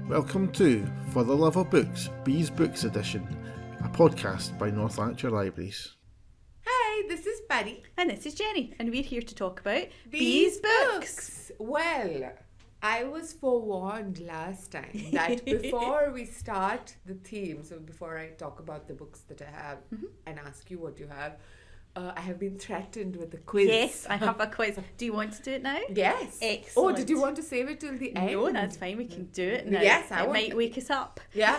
Welcome to For the Love of Books, Bees Books Edition, a podcast by North Lanarkshire Libraries. Hi, this is Pari. And this is Jenny, and we're here to talk about Bees Books. Well, I was forewarned last time that before we start the theme, so before I talk about the books that I have and ask you what you have, I have been threatened with a quiz. Yes, I have a quiz. Do you want to do it now? Yes. Excellent. Oh, did you want to save it till the end? No, that's fine. We can do it now. Yes, it might wake us up. Yeah.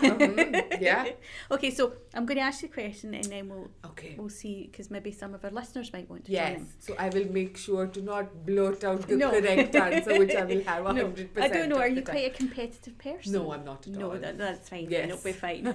Yeah. Okay, so I'm going to ask you a question, and then Okay. we'll see, because maybe some of our listeners might want to join in. So I will make sure to not blurt out the correct answer, which I will have 100%. I don't know. Are you of the time. quite a competitive person? No, I'm not at all. No, that's fine. Yes. It'll be fine.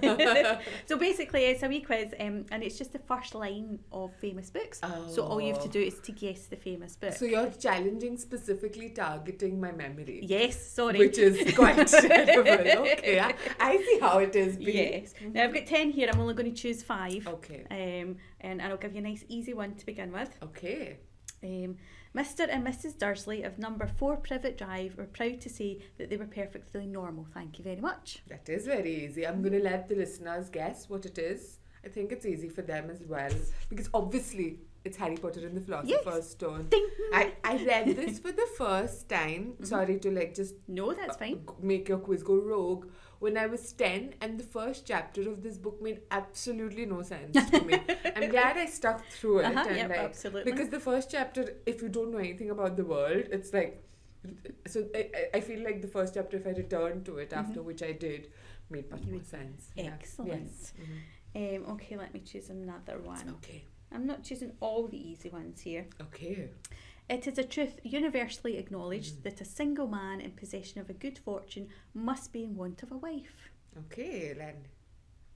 So basically, it's a wee quiz, and it's just the first line of famous books. So all you have to do is to guess the famous book. So you're challenging, specifically targeting my memory. Yes, sorry. Which is quite terrible. Okay, I see how it is. Yes. Now I've got 10 here. I'm only going to choose 5. Okay. And I'll give you a nice easy one to begin with. Okay. Mr. and Mrs. Dursley of number 4 Privet Drive were proud to say that they were perfectly normal. Thank you very much. That is very easy. I'm going to let the listeners guess what it is. I think it's easy for them as well. Because obviously it's Harry Potter and the Philosopher's Stone. Ding. I read this for the first time. Sorry to just... No, that's fine. Make your quiz go rogue. When I was 10, and the first chapter of this book made absolutely no sense to me. I'm glad I stuck through it. And absolutely. Because the first chapter, if you don't know anything about the world, it's like... So I feel like the first chapter, if I returned to it, after which I did, made much more sense. Excellent. Yes. Okay, let me choose another one. Okay. I'm not choosing all the easy ones here. Okay. It is a truth universally acknowledged that a single man in possession of a good fortune must be in want of a wife. Okay, then.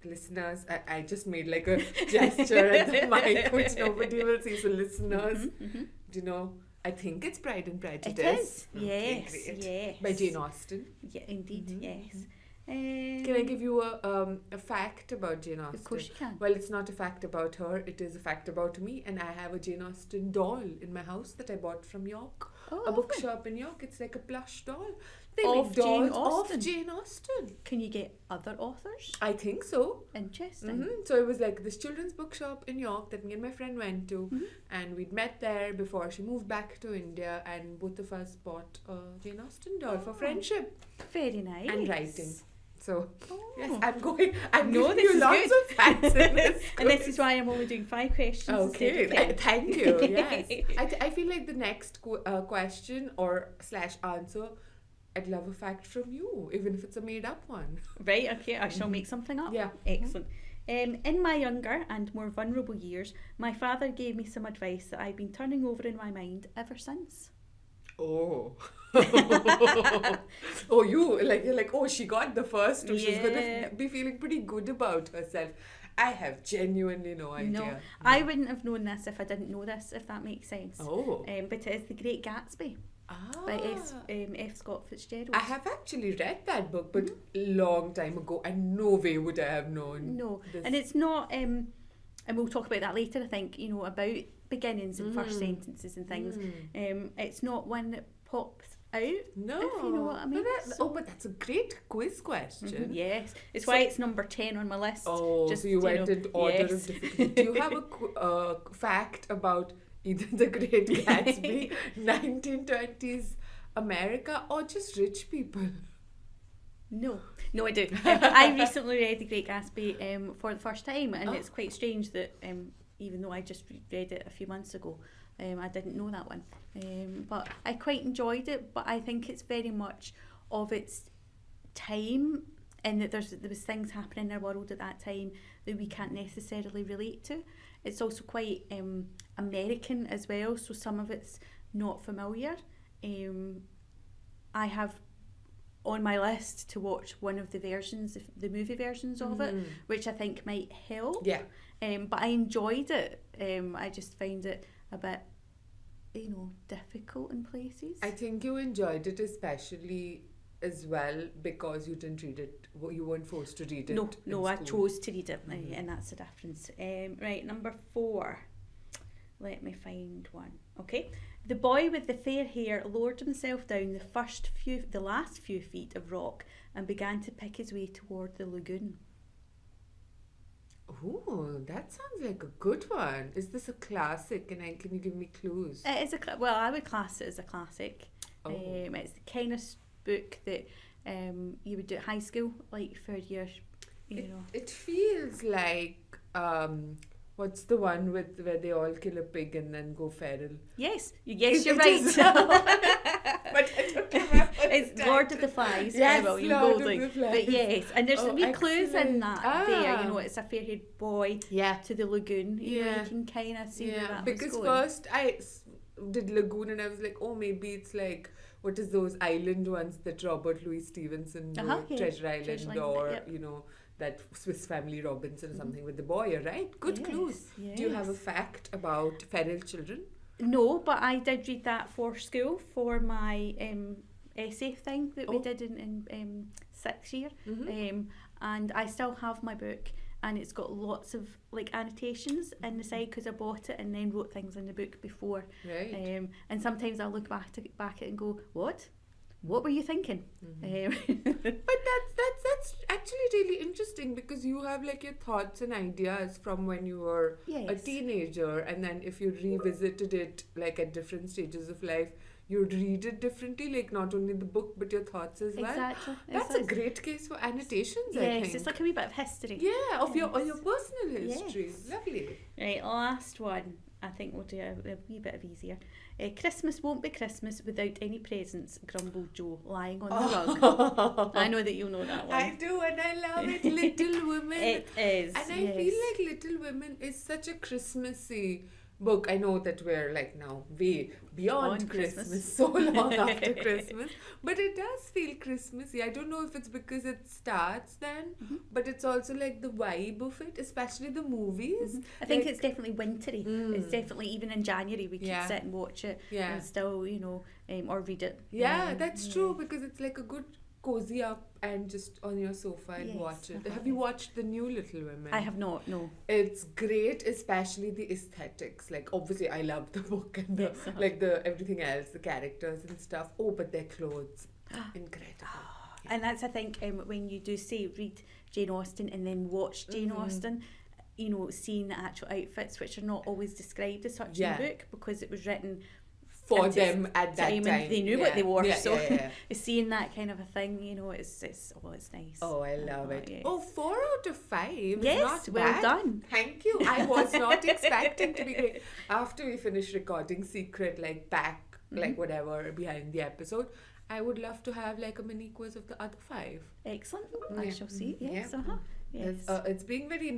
Listeners, I just made like a gesture at the mic, which nobody will see. So listeners, do you know, I think it's Pride and Prejudice. It is. Okay, Yes, great. yes. By Jane Austen. Yeah, indeed, yes. Can I give you a fact about Jane Austen? Of course you can. Well, it's not a fact about her, it is a fact about me, and I have a Jane Austen doll in my house that I bought from York. A bookshop in York. It's like a plush doll. They Of make dolls Jane Austen? of Jane Austen. Can you get other authors? I think so. Interesting. So it was like this children's bookshop in York that me and my friend went to, and we'd met there before she moved back to India, and both of us bought a Jane Austen doll for friendship Very nice. and writing. So, yes, Oh. I'm No, giving this you is lots good. of facts in this And this quiz. is why I'm only doing 5 questions Okay, instead of 10. thank you, yes. I feel like the next question or / answer, I'd love a fact from you, even if it's a made-up one. Right, okay, I shall make something up. Yeah. Excellent. In my younger and more vulnerable years, my father gave me some advice that I've been turning over in my mind ever since. Oh. You're like, oh, she got the first, so she's gonna be feeling pretty good about herself. I have genuinely no idea. No, I wouldn't have known this if I didn't know this, if that makes sense. Oh. But it is The Great Gatsby by F. Scott Fitzgerald. I have actually read that book, but long time ago, and no way would I have known. No, this. and it's not, and we'll talk about that later, I think, about beginnings and first sentences and things. It's not one that pops out, No. if you know what I mean. But that's a great quiz question. Yes, it's why it's number 10 on my list. So you went into order of difficulty. Do you have a fact about either The Great Gatsby, 1920s America, or just rich people? No, I do. I recently read The Great Gatsby for the first time, and it's quite strange that even though I just read it a few months ago, I didn't know that one. But I quite enjoyed it, but I think it's very much of its time, and that there was things happening in our world at that time that we can't necessarily relate to. It's also quite American as well, so some of it's not familiar. I have on my list to watch one of the versions, the movie versions of it, which I think might help. Yeah. But I enjoyed it. I just found it a bit, difficult in places. I think you enjoyed it especially as well because you didn't read it, you weren't forced to read it. No, I chose to read it, and that's the difference. Right, number 4. Let me find one. Okay. The boy with the fair hair lowered himself down the last few feet of rock and began to pick his way toward the lagoon. Oh, that sounds like a good one. Is this a classic? And can you give me clues? It is I would class it as a classic. Oh. It's the kind of book that you would do at high school, like for your, It feels like what's the one where they all kill a pig and then go feral? Yes, you're It right. is. But I don't remember. It's Lord of the Flies. Yes, William Lord Golding. of the Flies. But yes, and there's wee clues in excellent. that there. It's a fair-haired boy Yeah. to the lagoon. You can kind of see where that because was going. first I did Lagoon and I was like, oh, maybe it's like, what is those island ones that Robert Louis Stevenson wrote, Treasure Island, or, yep. that Swiss Family Robinson or something with the boy, you're right? Good clues. Yes. Do you have a fact about feral children? No, but I did read that for school for my essay thing that we did in 6th year. And I still have my book, and it's got lots of like annotations in the side because I bought it and then wrote things in the book before. Right. And sometimes I'll look back at it and go, what were you thinking? But that's actually really interesting because you have like your thoughts and ideas from when you were a teenager, and then if you revisited it like at different stages of life, you'd read it differently, like not only the book but your thoughts as well. Exactly. That's a great case for annotations, I think. Yes, it's like a wee bit of history. Yeah, of your personal history. Yes. Lovely. Right, last one. I think we'll do a wee bit of easier. Christmas won't be Christmas without any presents, grumbled Joe, lying on the rug. I know that you'll know that one. I do, and I love it. Little Women. It is. And I feel like Little Women is such a Christmassy book. I know that we're like now way beyond Christmas, so long after Christmas, but it does feel Christmassy. I don't know if it's because it starts then, but it's also like the vibe of it, especially the movies. I think it's definitely wintry. It's definitely, even in January we could sit and watch it and still, or read it. Yeah, that's true, because it's like a good cozy up and just on your sofa and watch it. Have you watched the new Little Women? I have not, no. It's great, especially the aesthetics. Like, obviously I love the book and the everything else, the characters and stuff. Oh, but their clothes, incredible. And that's, I think, when you do say read Jane Austen and then watch Jane Austen, seeing the actual outfits, which are not always described as such in the book because it was written for them at that time. And they knew what they wore, seeing that kind of a thing, it's nice. Oh, I love it. Yes. Oh, 4 out of 5. Yes, not well bad. done. Thank you. I was not expecting to be great. After we finish recording Secret, like back, like whatever, behind the episode, I would love to have like a mini quiz of the other 5. Excellent. I shall see. Yes. Yes. It's being very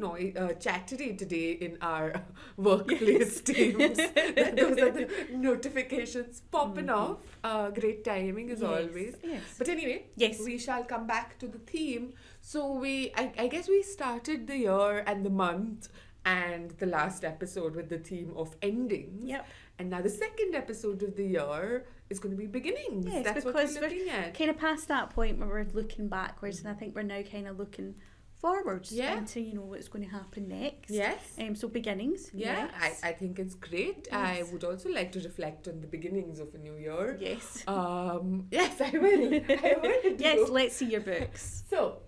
chattery today in our workplace teams. Those are the notifications popping off. Great timing as always. Yes. But anyway, we shall come back to the theme. So I guess we started the year and the month and the last episode with the theme of endings. Yep. And now the second episode of the year is going to be beginnings. Yes, that's because what we're looking at. Kind of past that point where we're looking backwards, and I think we're now kind of looking forwards into what's going to happen next. Yes. So beginnings. Yeah, yes. I think it's great. Yes. I would also like to reflect on the beginnings of a new year. Yes. Yes, I will. I will. Yes, let's see your books. So,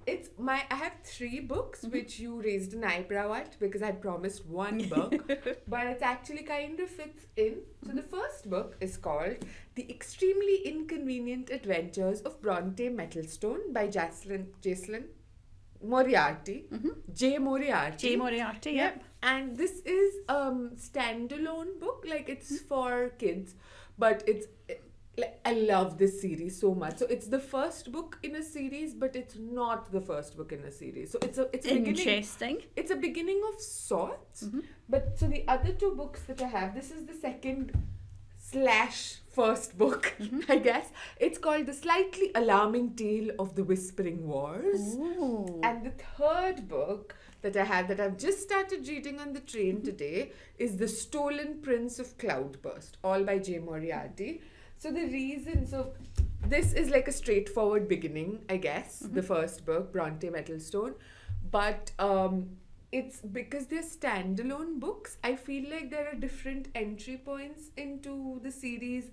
I have 3 books which you raised an eyebrow at because I promised 1 book, but it actually kind of fits in. So the first book is called The Extremely Inconvenient Adventures of Bronte Metalstone by Jacelyn Moriarty. J. Moriarty. Yep. And this is standalone book, like it's for kids, but it's I love this series so much. So it's the first book in a series, but it's not the first book in a series. So it's a interesting. It's a beginning of sorts. But so the other 2 books that I have, this is the second / first book, I guess. It's called The Slightly Alarming Tale of the Whispering Wars. Ooh. And the third book that I have, that I've just started reading on the train today, is The Stolen Prince of Cloudburst, all by J. Moriarty. So this is like a straightforward beginning, I guess, the first book, Bronte Metalstone. But it's because they're standalone books. I feel like there are different entry points into the series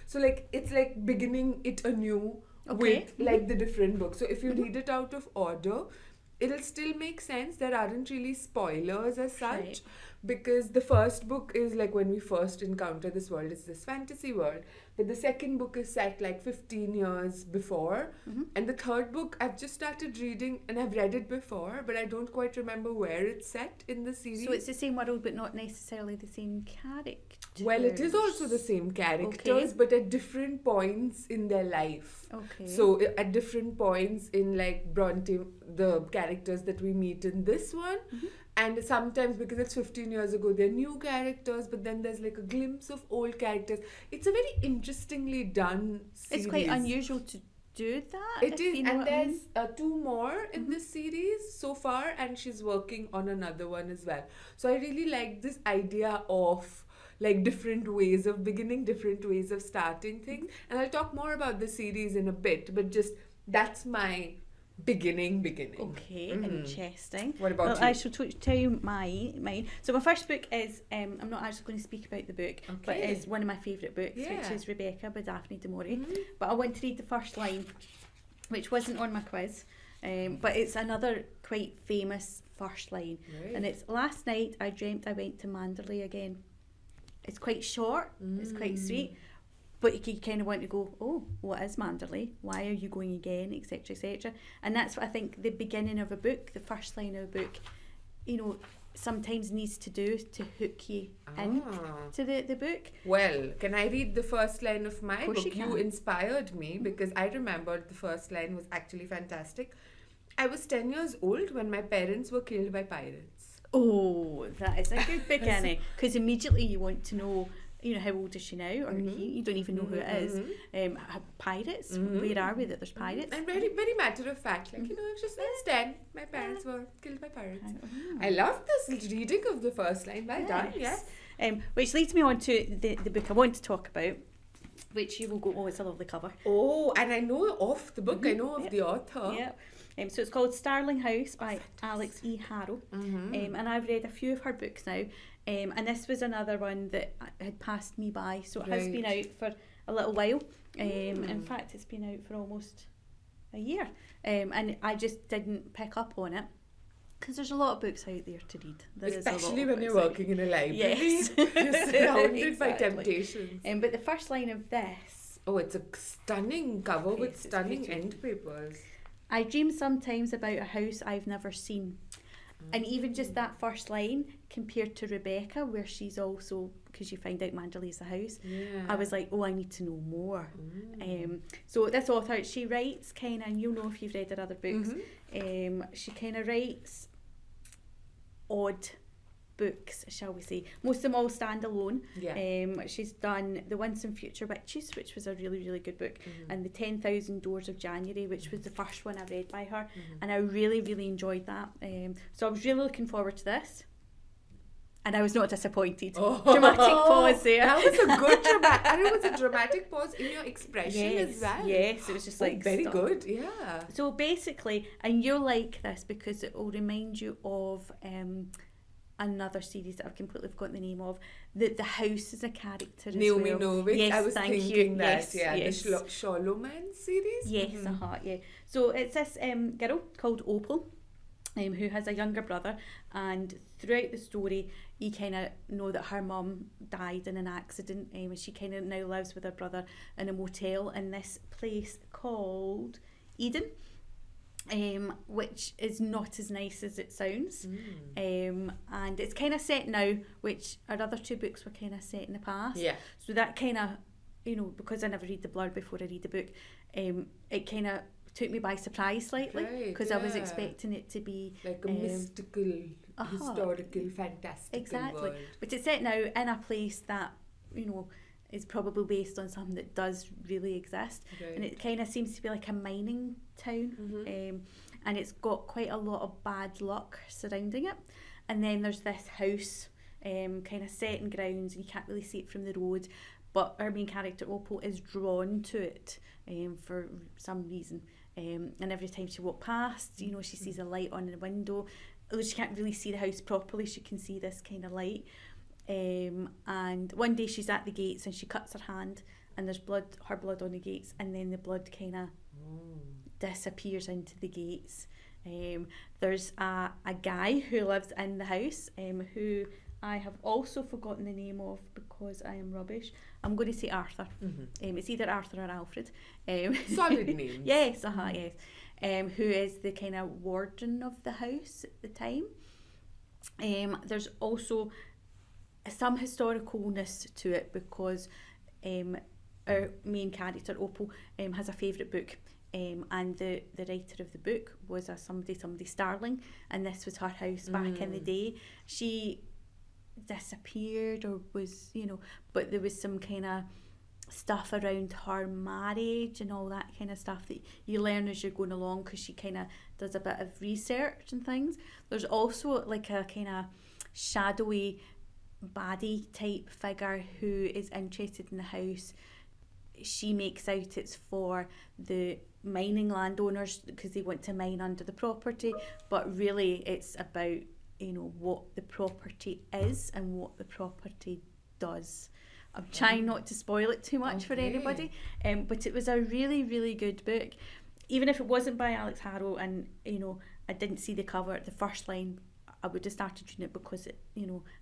so like it's like beginning it anew with like the different books. So if you read it out of order, it'll still make sense. There aren't really spoilers as such, because the first book is like when we first encounter this world, it's this fantasy world. But the second book is set like 15 years before. And the third book I've just started reading, and I've read it before, but I don't quite remember where it's set in the series. So it's the same world, but not necessarily the same characters. Well, it is also the same characters, but at different points in their life. So at different points in like Bronte, the characters that we meet in this one, and sometimes because it's 15 years ago, they're new characters, but then there's like a glimpse of old characters. It's a very interestingly done series. It's quite unusual to do that. It is, and there's 2 more in this series so far, and she's working on another one as well. So I really like this idea of like different ways of beginning, different ways of starting things. And I'll talk more about the series in a bit, but just that's my beginning. Okay, interesting. What about you? I shall tell you mine. So my first book is, I'm not actually going to speak about the book, but it's one of my favourite books, which is Rebecca by Daphne du Maurier. But I want to read the first line, which wasn't on my quiz, but it's another quite famous first line. And it's, "Last night I dreamt I went to Manderley again." It's quite short, it's quite sweet, but you kind of want to go, oh, what is Manderley? Why are you going again, etc., etc. And that's what I think the beginning of a book, the first line of a book, you know, sometimes needs to do to hook you into the book. Well, can I read the first line of my book? You inspired me, because I remembered the first line was actually fantastic. I was 10 years old when my parents were killed by pirates. Oh, that is a good beginning, because immediately you want to know, you know, how old is she now, or you don't even know who it is. Pirates, where are we that there's pirates? And very, very matter of fact, like, you know, I was 10, my parents were killed by pirates. I love this reading of the first line. Well done, yes. Which leads me on to the book I want to talk about, which you will go, oh, it's a lovely cover. Oh, and I know of the book, I know of the author. Yeah. So it's called Starling House by Alex E. Harrow. And I've read a few of her books now. And this was another one that had passed me by. So it has been out for a little while. In fact, it's been out for almost a year. And I just didn't pick up on it, because there's a lot of books out there to read. Especially when you're working in a library. Yes. You're surrounded by temptations. But the first line of this... Oh, it's a stunning cover with stunning end papers. "I dream sometimes about a house I've never seen." And even just that first line compared to Rebecca, where she's also, because you find out Manderley's the house, I was like, oh, I need to know more. So this author, she writes kind of, and you'll know if you've read her other books, she kind of writes odd books, shall we say. Most of them all stand alone. She's done The Once and Future Witches, which was a really, really good book, and The 10,000 Doors of January, which was the first one I read by her, and I really, really enjoyed that. So I was really looking forward to this, and I was not disappointed. Dramatic pause there. That was a good dramatic, and it was a dramatic pause in your expression as well. Yes, it was just like very good. Yeah. So basically, and you'll like this because it will remind you of another series that I've completely forgotten the name of, that the house is a character as Naomi well. Novik. Yes, I was thank thinking you. that, Yes. the Sholoman series. Yes, yeah. So it's this girl called Opal, who has a younger brother, and throughout the story you kind of know that her mum died in an accident, and she kind of now lives with her brother in a motel in this place called Eden. Which is not as nice as it sounds, and it's kind of set now, which our other 2 books were kind of set in the past. So that kind of, you know, because I never read the blurb before I read the book, it kind of took me by surprise slightly, because I was expecting it to be like a mystical, historical, fantastical world. But it's set now in a place that, you know, is probably based on something that does really exist, and it kind of seems to be like a mining town, and it's got quite a lot of bad luck surrounding it. And then there's this house, kind of set in grounds, and you can't really see it from the road, but our main character Opal is drawn to it for some reason, and every time she walks past, you know, she sees a light on the window, although she can't really see the house properly, she can see this kind of light. And one day she's at the gates and she cuts her hand and there's her blood on the gates, and then the blood kind of disappears into the gates. There's a guy who lives in the house, who I have also forgotten the name of because I am rubbish. I'm going to say Arthur. It's either Arthur or Alfred. Solid names. Yes, yes. Who is the kind of warden of the house at the time. There's also some historicalness to it because our main character, Opal, has a favourite book. And the writer of the book was somebody Starling, and this was her house back in the day. She disappeared or was, but there was some kind of stuff around her marriage and all that kind of stuff that you learn as you're going along, because she kind of does a bit of research and things. There's also like a kind of shadowy baddie type figure who is interested in the house. She makes out it's for the mining landowners because they want to mine under the property, but really it's about what the property is and what the property does. I'm trying not to spoil it too much for anybody, but it was a really, really good book. Even if it wasn't by Alex Harrow and I didn't see the cover, the first line, I would have started reading it because it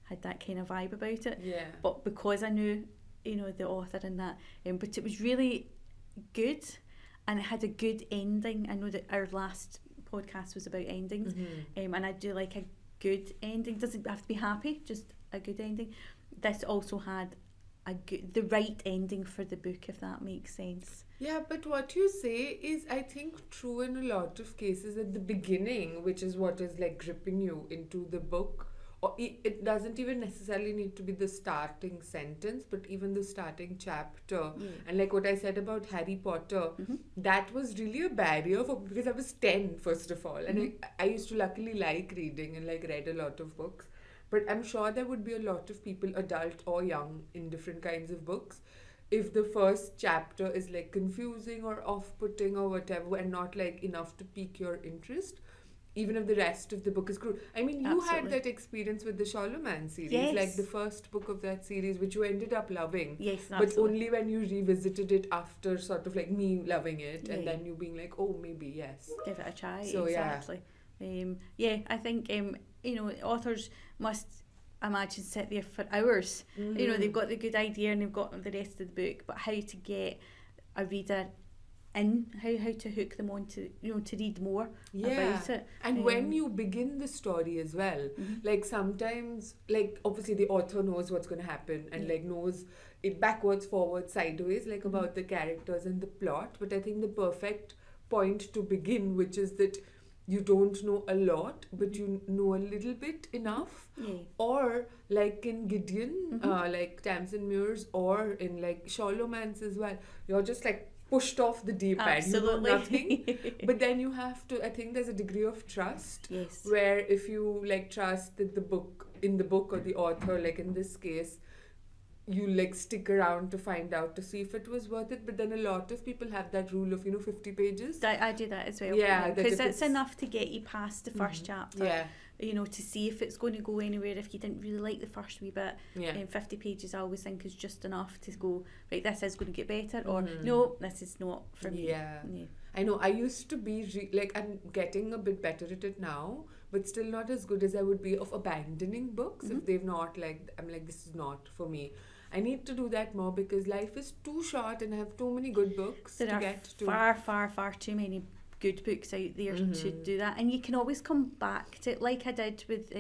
had that kind of vibe about it. Yeah. But because I knew the author and that, but it was really good and it had a good ending. I know that our last podcast was about endings, and I do like a good ending. Doesn't have to be happy, just a good ending. This also had the right ending for the book, if that makes sense. Yeah, but what you say is, I think, true in a lot of cases at the beginning, which is what is like gripping you into the book. Or it doesn't even necessarily need to be the starting sentence, but even the starting chapter. And like what I said about Harry Potter, that was really a barrier for me because I was 10, first of all. And I used to luckily like reading and like read a lot of books. But I'm sure there would be a lot of people, adult or young, in different kinds of books, if the first chapter is like confusing or off-putting or whatever and not like enough to pique your interest, even if the rest of the book is good. I mean, you had that experience with the Charlemagne series, like the first book of that series, which you ended up loving. Yes, absolutely. But only when you revisited it after sort of like me loving it, and then you being like, oh, maybe, yes. Give it a try, so, exactly. I think, authors must imagine sit there for hours. They've got the good idea and they've got the rest of the book, but how to get a reader in, how to hook them on to to read more about it. And when you begin the story as well, like sometimes, like obviously the author knows what's going to happen and like knows it backwards, forwards, sideways, like about the characters and the plot. But I think the perfect point to begin, which is that you don't know a lot, but you know a little bit enough. Or like in Gideon, like Tamsin Muir's, or in like Charlemagne's as well, you're just like pushed off the deep end. You know nothing. But then you have to, I think there's a degree of trust. Where if you like trust that the book or the author, like in this case, you like stick around to find out to see if it was worth it. But then a lot of people have that rule of 50 pages. I do that as well. Yeah, because it's enough to get you past the first chapter. Yeah. To see if it's going to go anywhere. If you didn't really like the first wee bit, 50 pages I always think is just enough to go, right, this is going to get better, or no, this is not for me. Yeah. I know, I used to be like, I'm getting a bit better at it now, but still not as good as I would be of abandoning books if they've not like, I'm like, this is not for me. I need to do that more because life is too short and I have too many good books to get to. There are far too many good books out there to do that, and you can always come back to it, like I did with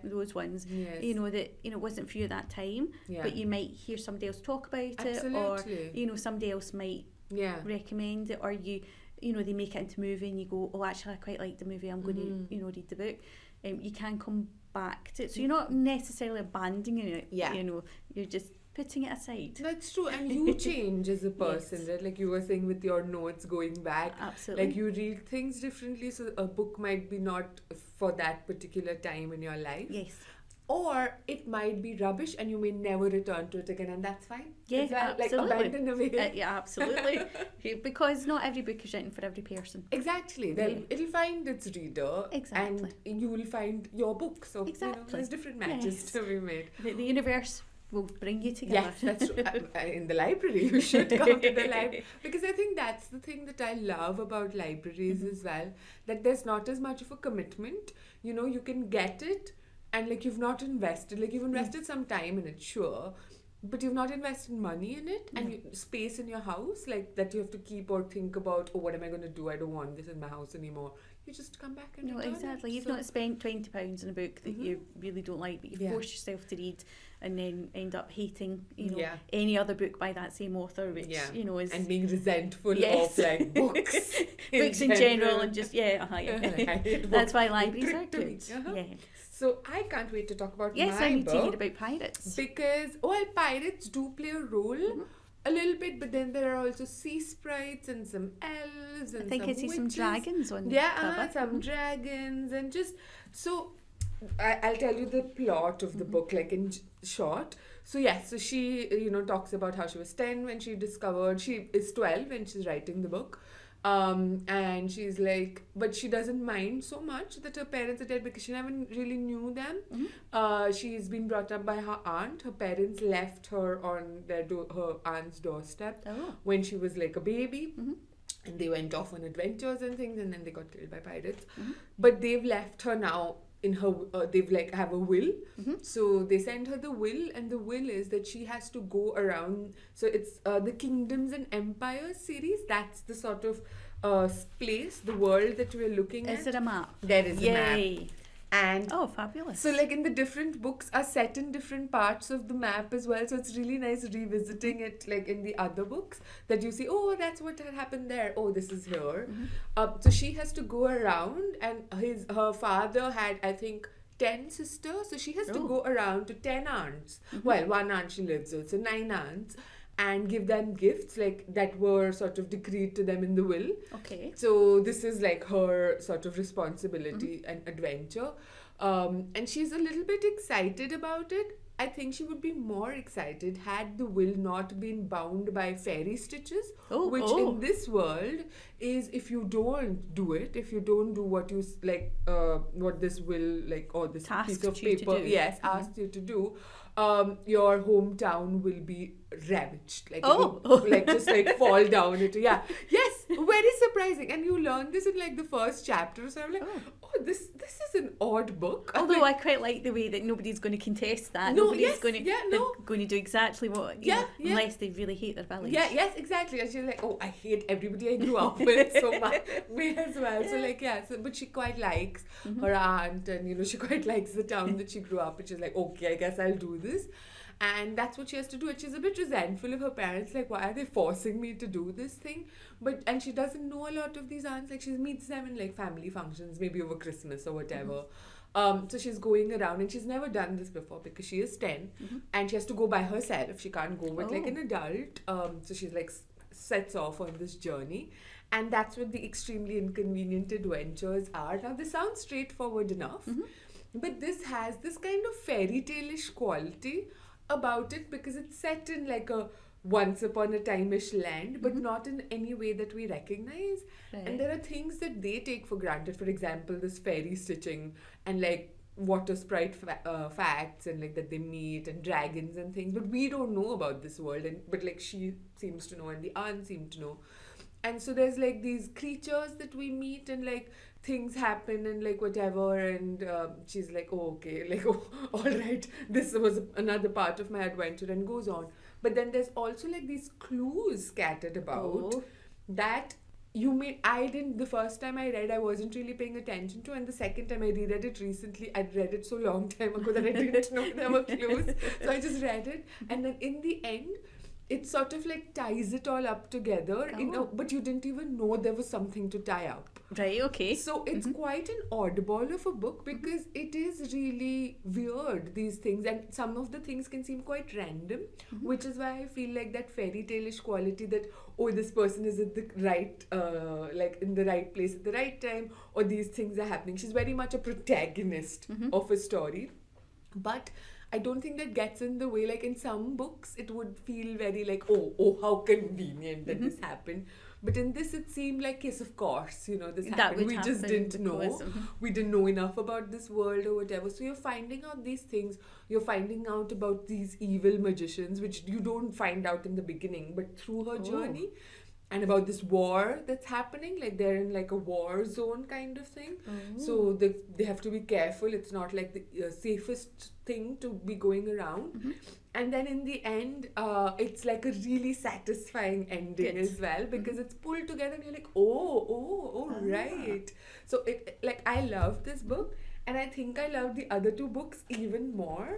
those ones. That it wasn't for you at that time, but you might hear somebody else talk about it, or somebody else might recommend it, or they make it into a movie and you go, oh, actually I quite like the movie, I'm going to read the book. You can come back to it, so you're not necessarily abandoning it. You're just putting it aside. That's true, and you change as a person, right? Like you were saying with your notes going back. Absolutely. Like you read things differently, so a book might be not for that particular time in your life. Yes. or it might be rubbish and you may never return to it again, and that's fine. Yeah, Is that, absolutely. Like abandon away. Yeah, absolutely. Because not every book is written for every person. Exactly. It'll find its reader. Exactly. And you will find your book. So Exactly. there's different matches to be made. The universe will bring you together. Yes, that's true. In the library, you should come to the library. Because I think that's the thing that I love about libraries as well, that there's not as much of a commitment. You can get it and like you've not invested, like you've invested some time in it, sure, but you've not invested money in it, and space in your house, like that you have to keep or think about, what am I going to do? I don't want this in my house anymore. You just come back and return exactly. it. You've not spent £20 on a book that you really don't like, but you force yourself to read and then end up hating, any other book by that same author, which, is... And being resentful of like books. Books in general and just, That's why libraries are good. So I can't wait to talk about my book. Yes, I need to hear about pirates. Because, pirates do play a role. A little bit, but then there are also sea sprites and some elves and I think some I see witches. some dragons on the cover. Some dragons and just so I'll tell you the plot of the book like in short. So she talks about how she was 10 when she discovered she is 12 when she's writing the book. And she's like, but she doesn't mind so much that her parents are dead because she never really knew them. She's been brought up by her aunt. Her parents left her on her aunt's doorstep when she was like a baby. And they went off on adventures and things, and then they got killed by pirates. But they've left her now in her, they've like have a will. So they send her the will, and the will is that she has to go around. So it's the Kingdoms and Empires series. That's the sort of place, the world that we're looking at. Is it a map? There is a map. And fabulous. So like in the different books are set in different parts of the map as well, so it's really nice revisiting it like in the other books that you see, that's what had happened there, this is here. So she has to go around, and her father had I think 10 sisters, so she has to go around to 10 aunts. Well, one aunt she lives with, so 9 aunts, and give them gifts like that were sort of decreed to them in the will. Okay. So this is like her sort of responsibility and adventure. And she's a little bit excited about it. I think she would be more excited had the will not been bound by fairy stitches, which in this world is if you don't do it, if you don't do what you like, what this will like, or this piece of paper, asked you to do, your hometown will be ravaged, like like just like fall down into very surprising. And you learn this in like the first chapter, so I'm like, this is an odd book. Although I quite like the way that nobody's going to contest that. Nobody's going to do exactly what unless they really hate their village. Yes, exactly. And she's like, I hate everybody I grew up with so much. Me as well. So like but she quite likes her aunt, and she quite likes the town that she grew up in. She's like, okay, I guess I'll do this. And that's what she has to do. And she's a bit resentful of her parents, like, why are they forcing me to do this thing? And she doesn't know a lot of these aunts. Like, she meets them in like family functions, maybe over Christmas or whatever. So she's going around, and she's never done this before because she is 10 and she has to go by herself. She can't go with like an adult. So she's like sets off on this journey, and that's what the extremely inconvenient adventures are. Now this sounds straightforward enough, but this has this kind of fairy tale-ish quality about it because it's set in like a once upon a time-ish land, but not in any way that we recognize. And there are things that they take for granted. For example, this fairy stitching and like water sprite facts and like that they meet and dragons and things, but we don't know about this world. But like she seems to know, and the aunt seem to know. And so there's like these creatures that we meet, and like things happen and like whatever, and she's like, okay, like all right, this was another part of my adventure, and goes on. But then there's also like these clues scattered about that the first time I read, I wasn't really paying attention to, and the second time I reread it recently, I'd read it so long time ago that I didn't know there were clues, so I just read it, and then in the end it sort of like ties it all up together, but you didn't even know there was something to tie up. Right, okay. So it's quite an oddball of a book because it is really weird, these things, and some of the things can seem quite random, which is why I feel like that fairy tale-ish quality that, this person is at the right, like in the right place at the right time, or these things are happening. She's very much a protagonist of a story. But I don't think that gets in the way. Like in some books, it would feel very like, oh, how convenient that this happened. But in this, it seemed like, yes, of course, you know, this That happened. would We just happen didn't know. because, We didn't know enough about this world or whatever. So you're finding out these things. You're finding out about these evil magicians, which you don't find out in the beginning, but through her journey. And about this war that's happening, like they're in like a war zone kind of thing. So they have to be careful. It's not like the safest thing to be going around. And then in the end, it's like a really satisfying ending as well, because it's pulled together and you're like, oh, right. So it like I love this book, and I think I love the other two books even more.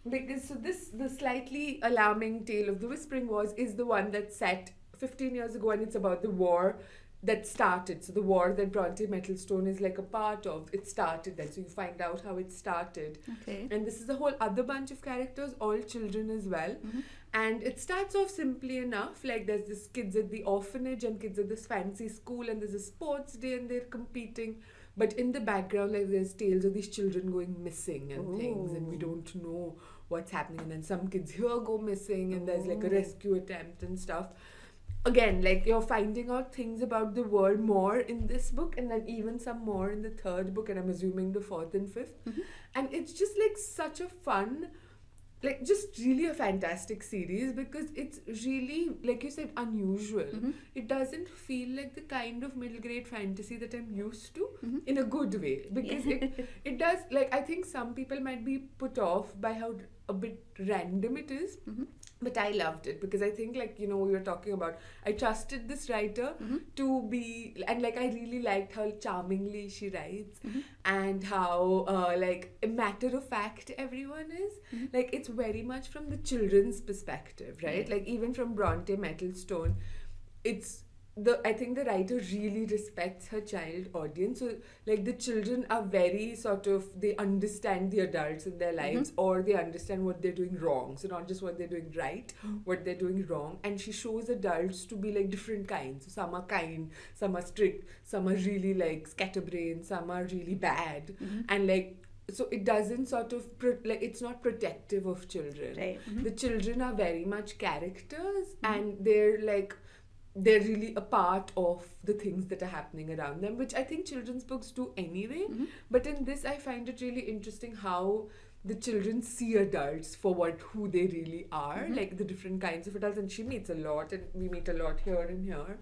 Because so the slightly alarming tale of the Whispering Wars is the one that's set 15 years ago, and it's about the war that started. So the war that Bronte Metalstone is like a part of, it started then. So you find out how it started. Okay. And this is a whole other bunch of characters, all children as well. And it starts off simply enough. Like there's this kids at the orphanage and kids at this fancy school, and there's a sports day and they're competing. But in the background, like there's tales of these children going missing and things, and we don't know what's happening. And then some kids here go missing, and there's like a rescue attempt and stuff. Again, like you're finding out things about the world more in this book, and then even some more in the third book, and I'm assuming the fourth and fifth. And it's just like such a fun, like just really a fantastic series, because it's really, like you said, unusual. It doesn't feel like the kind of middle grade fantasy that I'm used to in a good way, because it does, like I think some people might be put off by how a bit random it is. But I loved it, because I think, like, you know, we were talking about, I trusted this writer to be, and like I really liked how charmingly she writes, and how like matter of fact everyone is. Like it's very much from the children's perspective, right? Like even from Bronte Metalstone, it's I think the writer really respects her child audience. So like the children are very sort of, they understand the adults in their lives, or they understand what they're doing wrong. So not just what they're doing right, what they're doing wrong. And she shows adults to be like different kinds. So some are kind, some are strict, some are really like scatterbrained, some are really bad. And like, so it doesn't sort of, like it's not protective of children. Right. The children are very much characters, and they're like, they're really a part of the things that are happening around them, which I think children's books do anyway. But in this, I find it really interesting how the children see adults for who they really are, like the different kinds of adults. And she meets a lot, and we meet a lot here and here.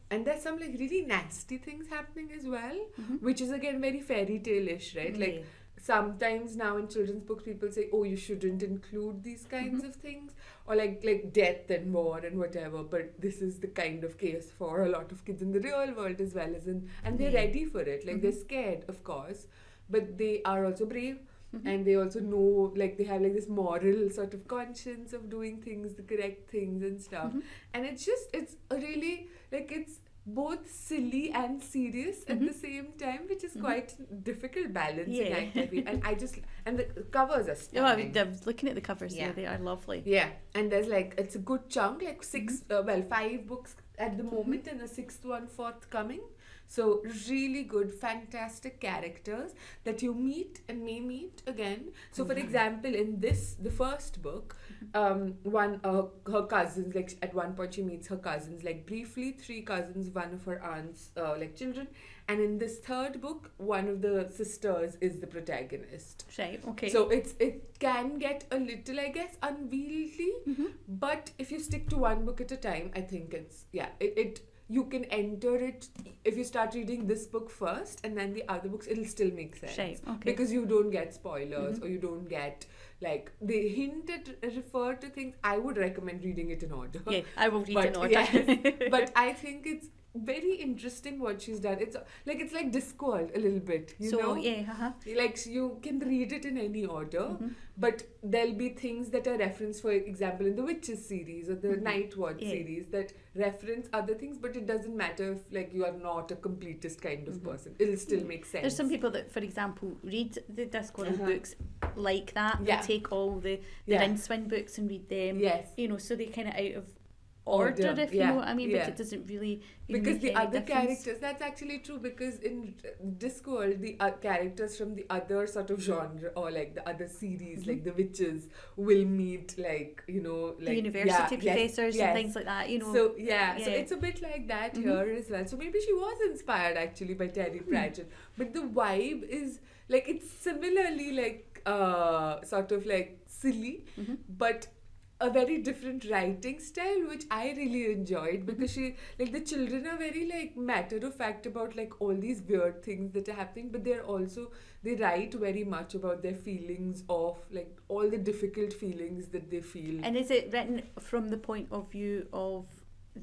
And there's some like really nasty things happening as well, which is again very fairy tale-ish, right? Like sometimes now in children's books, people say, oh, you shouldn't include these kinds of things, or like death and war and whatever. But this is the kind of case for a lot of kids in the real world as well as in, and they're ready for it. Like they're scared, of course, but they are also brave. And they also know, like they have like this moral sort of conscience of doing things, the correct things and stuff. And it's just, it's a really, like it's both silly and serious at the same time, which is quite difficult balancing act, I feel. And I just, and the covers are stunning. I was looking at the covers there, they are lovely. Yeah, and there's like, it's a good chunk, like 5 books at the moment, and a 6th one forthcoming. So really good, fantastic characters that you meet and may meet again. So for example, in this, the first book, her cousins, like at one point she meets her cousins, like briefly, 3 cousins, one of her aunt's like children. And in this third book, one of the sisters is the protagonist. Right, okay. So it can get a little, I guess, unwieldy, but if you stick to one book at a time, I think it's, you can enter it. If you start reading this book first and then the other books, it'll still make sense. Right, okay. Because you don't get spoilers, or you don't get, like, they hint at, refer to things. I would recommend reading it in order. Yeah, I will read in order. Yes, but I think it's very interesting what she's done. It's like Discworld a little bit, you know? Like you can read it in any order, but there'll be things that are referenced, for example, in the Witches series or the Night Watch series that reference other things, but it doesn't matter if like you are not a completist kind of person. It'll still make sense. There's some people that, for example, read the Discworld books like that. They take all the Rincewind books and read them. Yes. You know, so they kind of out of order, if you yeah, know what I mean, yeah. but it doesn't really Because make the any other difference. characters, that's actually true, because in Discworld, the characters from the other sort of genre, or like the other series, like the witches, will meet, like, you know, like the university yeah, professors yes, and things like that, you know. So so it's a bit like that here as well. So maybe she was inspired actually by Terry Pratchett, but the vibe is like, it's similarly like sort of like silly, but a very different writing style, which I really enjoyed, because she, like, the children are very like matter of fact about like all these weird things that are happening, but they write very much about their feelings of like all the difficult feelings that they feel. And is it written from the point of view of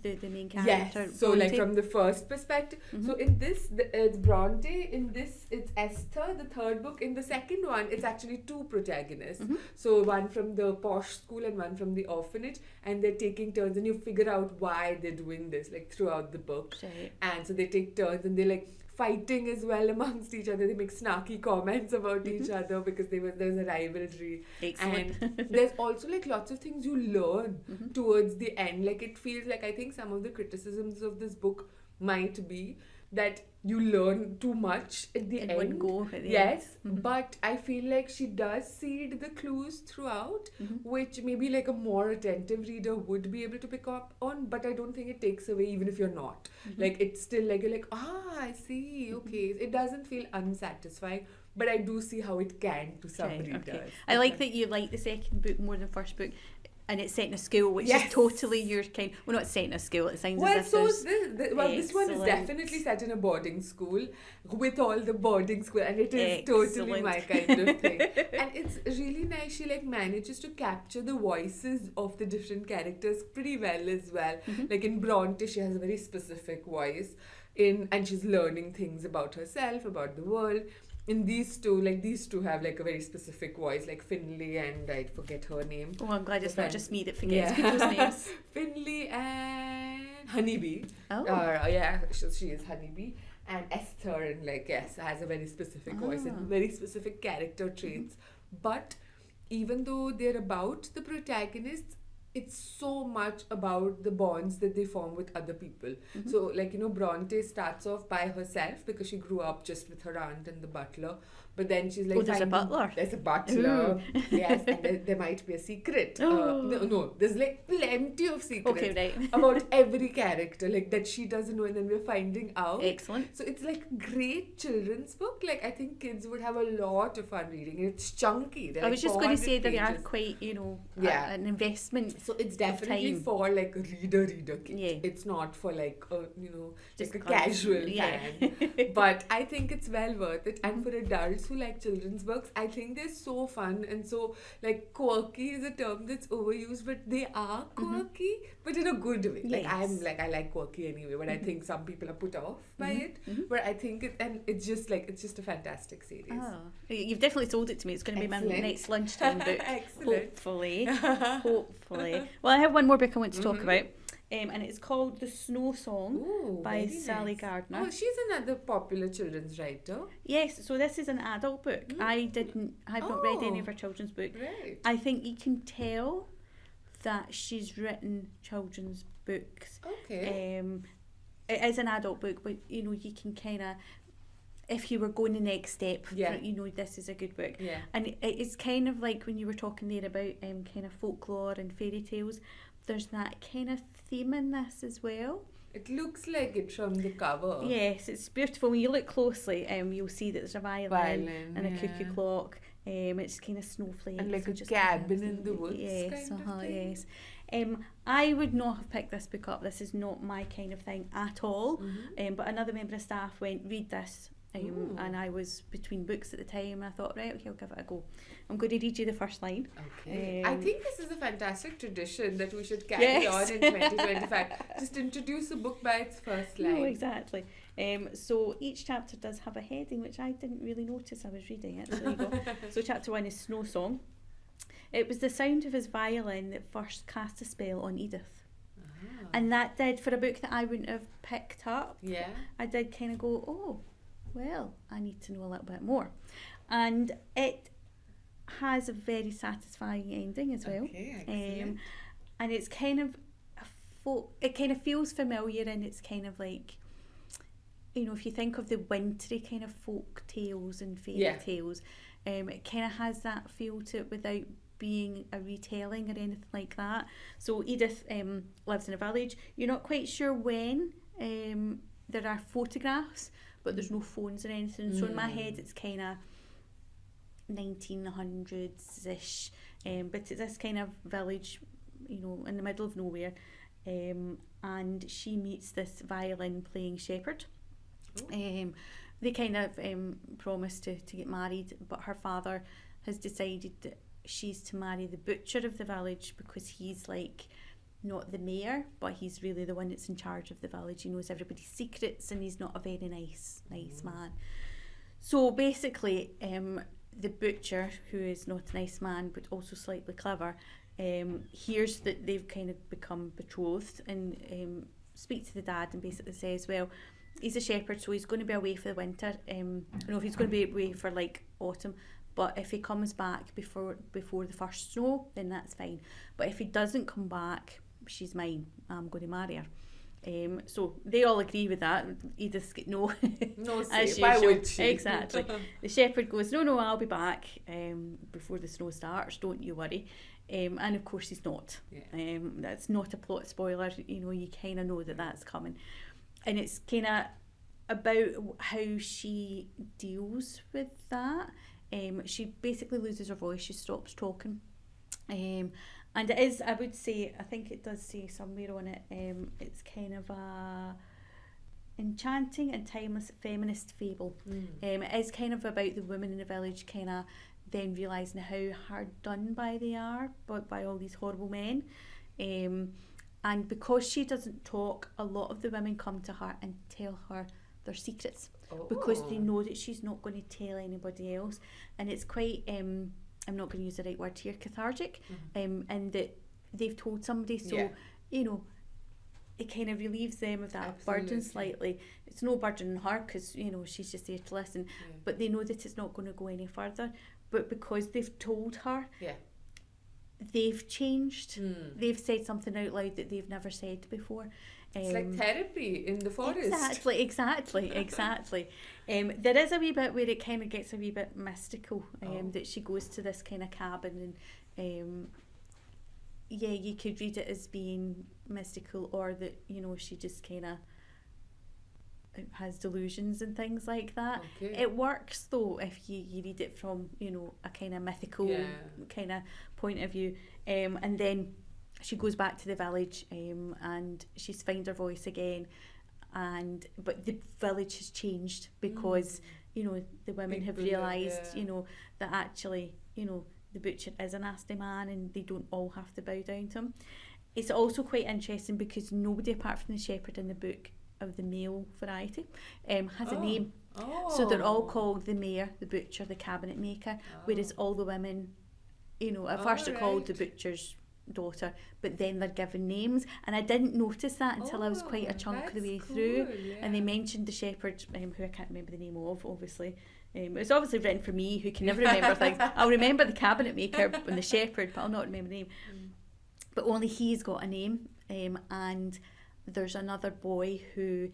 the main character? Yes, so Bronte? like from the first perspective. So in this, it's Bronte. In this, it's Esther, the third book. In the second one, it's actually two protagonists. So one from the posh school and one from the orphanage, and they're taking turns, and you figure out why they're doing this like throughout the book. Right. And so they take turns, and they like fighting as well amongst each other. They make snarky comments about each other because there's a rivalry. Excellent. And there's also like lots of things you learn towards the end. Like, it feels like, I think some of the criticisms of this book might be that you learn too much at the In end. one go at the Yes, end. but I feel like she does seed the clues throughout, which maybe like a more attentive reader would be able to pick up on, but I don't think it takes away even if you're not. Like, it's still like, you're like, I see, okay. It doesn't feel unsatisfying, but I do see how it can to some readers. Okay. I like that you like the second book more than first book, and it's set in a school, which Yes. is totally your kind. Well, not set in a school. It sounds Well, as if so there's is this one is Excellent. definitely set in a boarding school with all the boarding school, and it is totally Excellent. my kind of thing. And it's really nice. She like manages to capture the voices of the different characters pretty well as well. Like in Bronte, she has a very specific voice, and she's learning things about herself, about the world. In these two have like a very specific voice, like Finley and I forget her name. Oh, I'm glad it's The not friend. just me that forgets Yeah. people's names. Finley and Honeybee. Oh. She is Honeybee. And Esther, and like, yes, has a very specific voice and very specific character traits. But even though they're about the protagonists, it's so much about the bonds that they form with other people. So, like, you know, Bronte starts off by herself because she grew up just with her aunt and the butler. But then she's like, Oh, there's a butler. There's a butler. Yes, and there might be a secret. No, there's like plenty of secrets Okay, right. about every character, like, that she doesn't know, and then we're finding out. Excellent. So it's like a great children's book. Like, I think kids would have a lot of fun reading it. It's chunky. They're I was like just going to 400 say that they are pages. quite, you know, Yeah. an investment. So it's definitely time. for like a reader kid. Yeah. It's not for like a, you know, Just like a class. casual Yeah. fan. But I think it's well worth it. And for adults who like children's books, I think they're so fun and so like quirky is a term that's overused, but they are quirky, but in a good way. Like, Yes. I like quirky anyway, but I think some people are put off by it. But I think it's just a fantastic series. Oh, you've definitely sold it to me. It's going to be my Excellent. next lunchtime book. Excellent. Hopefully. Hopefully. Well, I have one more book I want to talk about. And it's called The Snow Song Ooh, by very Sally nice. Gardner. Oh, she's another popular children's writer. Yes, so this is an adult book. I've not read any of her children's book. Right. I think you can tell that she's written children's books. Okay. It is an adult book, but you know, you can kind of, if you were going the next step, Yeah. you know, this is a good book. Yeah. And it's kind of like when you were talking there about kind of folklore and fairy tales, there's that kind of theme in this as well. It looks like it from the cover. Yes, it's beautiful. When you look closely, you'll see that there's a violin and a cuckoo clock. It's kind of snowflakes. And like a just cabin kind of- in the woods Yes, kind of thing. yes. I would not have picked this book up. This is not my kind of thing at all. But another member of staff went, read this. And I was between books at the time, and I thought, right, okay, I'll give it a go. I'm going to read you the first line. Okay. I think this is a fantastic tradition that we should carry Yes. on in 2025. Just introduce a book by its first line. No, exactly. So each chapter does have a heading, which I didn't really notice I was reading it. So there you go. So chapter 1 is Snow Song. It was the sound of his violin that first cast a spell on Edith. And that did, for a book that I wouldn't have picked up, Yeah. I did kind of go, oh, well, I need to know a little bit more. And it has a very satisfying ending as well. Okay, excellent. And it's kind of a folk, it kind of feels familiar, and it's kind of like, you know, if you think of the wintry kind of folk tales and fairy tales, it kind of has that feel to it without being a retelling or anything like that. So Edith lives in a village. You're not quite sure when. There are photographs, but there's no phones or anything. So in my head, it's kind of 1900s-ish. But it's this kind of village, you know, in the middle of nowhere. And she meets this violin-playing shepherd. They kind of promise to get married, but her father has decided that she's to marry the butcher of the village because he's like not the mayor, but he's really the one that's in charge of the village. He knows everybody's secrets, and he's not a very nice man. So basically, the butcher, who is not a nice man but also slightly clever, hears that they've kind of become betrothed, and speaks to the dad and basically says, well, he's a shepherd, so he's going to be away for the winter. No, he's going to be away for like autumn. But if he comes back before the first snow, then that's fine. But if he doesn't come back, she's mine. I'm going to marry her. So they all agree with that. Edith's got no say, why would she? Exactly. The shepherd goes, no, I'll be back before the snow starts. Don't you worry. And of course he's not. Yeah. That's not a plot spoiler. You know, you kind of know that that's coming. And it's kind of about how she deals with that. She basically loses her voice. She stops talking. And it is, I would say, I think it does say somewhere on it, it's kind of a enchanting and timeless feminist fable. It is kind of about the women in the village kind of then realising how hard done by they are, but by all these horrible men. And because she doesn't talk, a lot of the women come to her and tell her their secrets. Because they know that she's not going to tell anybody else, and it's quite I'm not going to use the right word here, cathartic, and that they've told somebody, so you know, it kind of relieves them of that burden slightly. It's no burden on her because, you know, she's just there to listen, but they know that it's not going to go any further. But because they've told her, they've changed. They've said something out loud that they've never said before. It's like therapy in the forest. Exactly. There is a wee bit where it kind of gets a wee bit mystical, that she goes to this kind of cabin, and you could read it as being mystical, or that, you know, she just kind of has delusions and things like that. It works though if you read it from, you know, a kind of mythical kind of point of view, and then she goes back to the village, and she's found her voice again, but the village has changed because you know, the women have realised, you know, that actually, you know, the butcher is a nasty man and they don't all have to bow down to him. It's also quite interesting because nobody apart from the shepherd in the book of the male variety has a name. So they're all called the mayor, the butcher, the cabinet maker, whereas all the women, you know, at first they're called the butcher's daughter, but then they're given names, and I didn't notice that until I was quite a chunk of the way through, and they mentioned the shepherd, who I can't remember the name of, obviously. It's obviously written for me, who can never remember things. I'll remember the cabinet maker and the shepherd, but I'll not remember the name. But only he's got a name, and there's another boy who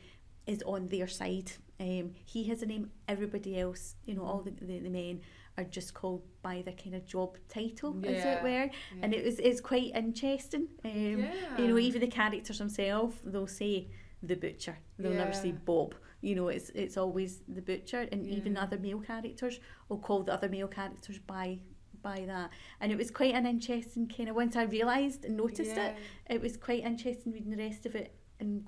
is on their side. He has a name. Everybody else, you know, all the men are just called by their kind of job title, as it were. And it's quite interesting. You know, even the characters themselves, they'll say the butcher. They'll never say Bob. You know, it's always the butcher, and even other male characters will call the other male characters by that. And it was quite an interesting kind of, once I realised and noticed it was quite interesting reading the rest of it and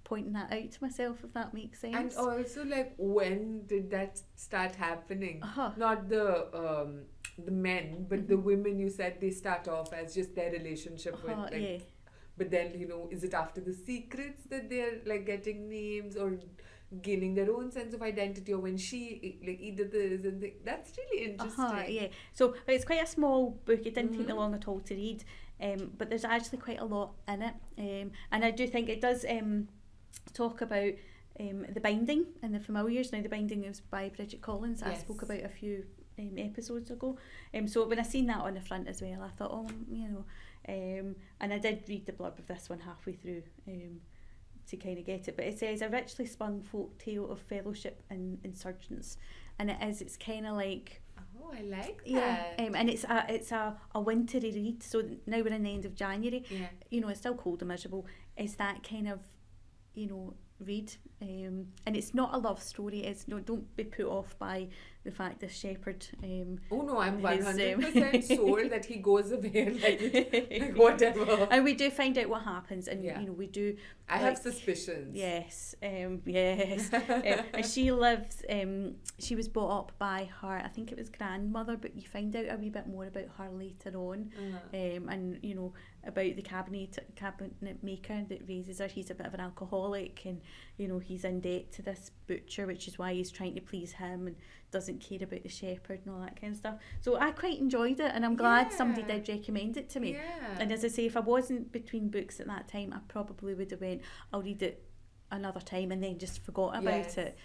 pointing that out to myself, if that makes sense. And also, like, when did that start happening? Not the men, but the women. You said they start off as just their relationship with, like, but then, you know, is it after the secrets that they're like getting names or gaining their own sense of identity, or when she, like, Edith is, and that's really interesting. So it's quite a small book. It didn't take me long at all to read, but there's actually quite a lot in it, and I do think it does talk about the binding and the familiars. Now, the binding is by Bridget Collins. I spoke about a few episodes ago. So when I seen that on the front as well, I thought, you know, And I did read the blurb of this one halfway through to kind of get it, but it says a richly spun folk tale of fellowship and insurgents, and it's kind of like, oh, I like that. and it's a wintry read, so now we're in the end of January, you know, it's still cold and miserable. It's that kind of, you know, read, and it's not a love story. It's don't be put off by the fact this shepherd. Oh no, I'm 100% sold that he goes away like whatever. And we do find out what happens, and you know, we do. I have suspicions. Yes, yes. And she lives. She was brought up by her, I think it was grandmother, but you find out a wee bit more about her later on, and you know, about the cabinet maker that raises her. He's a bit of an alcoholic, and you know, he's in debt to this butcher, which is why he's trying to please him and doesn't care about the shepherd and all that kind of stuff. So I quite enjoyed it, and I'm glad somebody did recommend it to me. And as I say, if I wasn't between books at that time, I probably would have went, I'll read it another time, and then just forgot about it.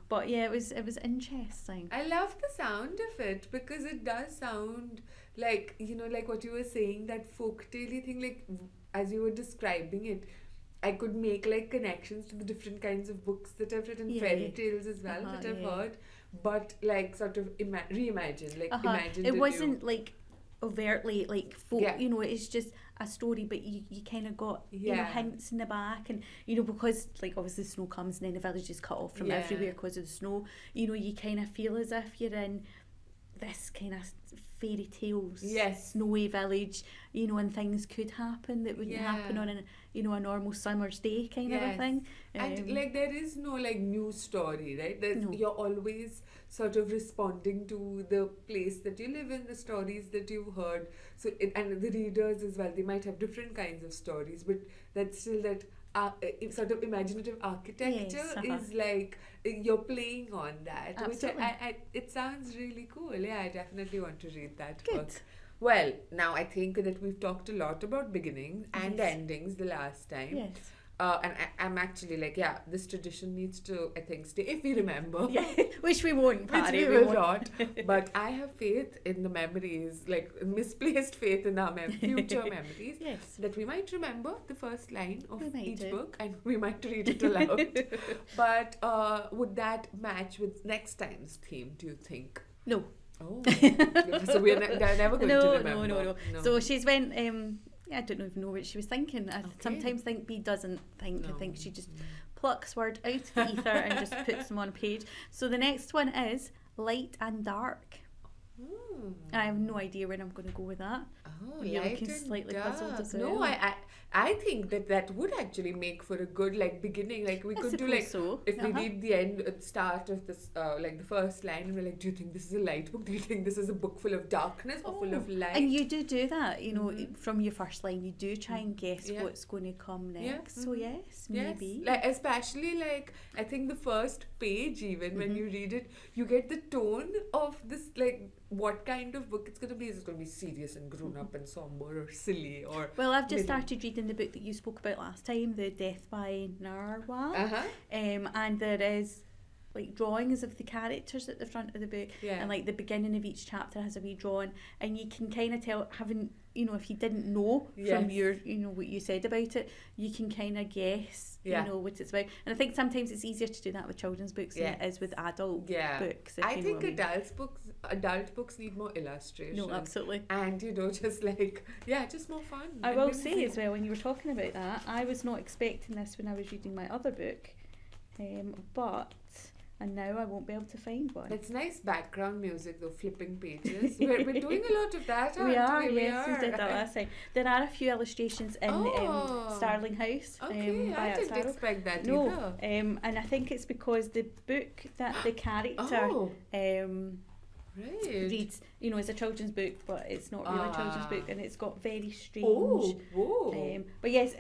But yeah, it was interesting. I love the sound of it, because it does sound like, you know, like what you were saying, that folktale thing, like as you were describing it, I could make like connections to the different kinds of books that I've written, fairy tales as well that I've heard, but like sort of reimagined, like imagined. It wasn't like overtly like folk, you know, it's just a story, but you kind of got you know, hints in the back, and you know, because like obviously the snow comes and then the village is cut off from everywhere because of the snow, you know, you kind of feel as if you're in this kind of fairy tales, snowy village, you know, and things could happen that wouldn't happen on a normal summer's day kind of a thing. And like there is no like new story, right? You're always sort of responding to the place that you live in, the stories that you've heard. So and the readers as well, they might have different kinds of stories, but that's still that sort of imaginative architecture is like you're playing on that. Absolutely. Which it sounds really cool. Yeah, I definitely want to read that book. Well, now I think that we've talked a lot about beginnings and endings the last time. Yes. And I'm actually like, this tradition needs to, I think, stay, if we remember. Which we won't, Pari. Which we will not. But I have faith in the memories, like misplaced faith in our future memories. That we might remember the first line of each book, and we might read it aloud. But would that match with next time's theme, do you think? No. Oh. So they're never going to remember. No. So she's went... I don't even know what she was thinking. I sometimes think Bea doesn't think. I think she just plucks word out of the ether and just puts them on a page. So the next one is Light and Dark. I have no idea where I'm going to go with that. You're looking slightly puzzled as well. No, I think that would actually make for a good like beginning. Like we could do like if we read the end start of this like the first line, and we're like, do you think this is a light book? Do you think this is a book full of darkness or full of light? And you do that, you know, from your first line, you do try and guess what's going to come next. So yes, maybe. Like especially like I think the first page, even when you read it, you get the tone of this like what kind of book it's going to be. Is it going to be serious and grown up and somber or silly or... Well, I've just started reading the book that you spoke about last time, The Death by Narwhal. And there is like drawings of the characters at the front of the book, and like the beginning of each chapter has a wee drawing, and you can kind of tell, having, you know, if you didn't know from your, you know, what you said about it, you can kind of guess, you know, what it's about. And I think sometimes it's easier to do that with children's books than it is with adult books. I think adult books need more illustration. No, absolutely. And, you know, just like, just more fun. I will say as well, when you were talking about that, I was not expecting this when I was reading my other book, and now I won't be able to find one. It's nice background music though, flipping pages. We're doing a lot of that, aren't we? We did that last time. There are a few illustrations in Starling House. Okay, I didn't expect that either. And I think it's because the book that the character reads, you know, it's a children's book, but it's not really a children's book, and it's got very strange. But yes,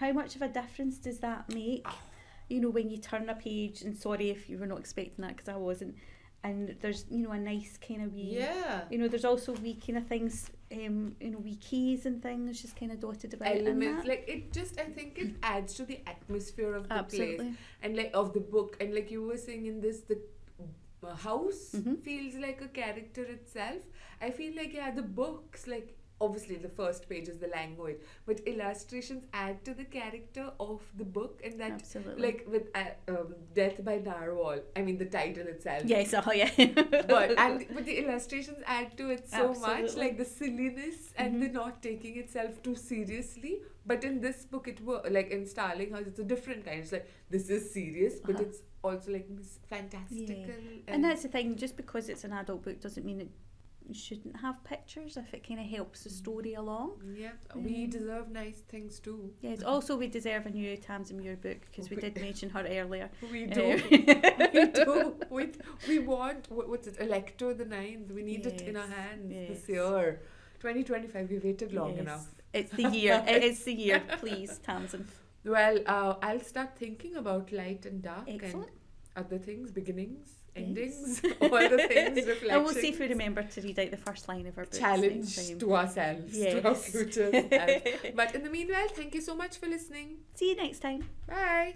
how much of a difference does that make? You know, when you turn a page, and sorry if you were not expecting that because I wasn't, and there's, you know, a nice kind of wee, you know, there's also wee kind of things, you know, wee keys and things just kind of dotted about. Elements, like it just, I think it adds to the atmosphere of the place and like of the book, and like you were saying in this, the house feels like a character itself. I feel like the books, like obviously the first page is the language, but illustrations add to the character of the book, and that Absolutely. like with Death by Narwhal, I mean the title itself. Yes, yeah. but the illustrations add to it so much, Absolutely. like the silliness and the not taking itself too seriously. But in this book, it was like in Starling House, it's a different kind. It's like this is serious, but it's also like fantastical. And that's the thing, just because it's an adult book doesn't mean it shouldn't have pictures if it kind of helps the story along. Yeah, we deserve nice things too. Yes, also we deserve a new Tamsin Muir book, because we did mention her earlier. We do. We do. We want, what's it, Electro the Ninth. We need it in our hands this year. 2025, we waited long enough. It's the year. It is the year. Please, Tamsin. Well, I'll start thinking about light and dark. Excellent. And other things, beginnings, endings, all the things, reflections. And we'll see if we remember to read out the first line of our book. Challenge to ourselves, to our future selves. But in the meanwhile, thank you so much for listening. See you next time. Bye.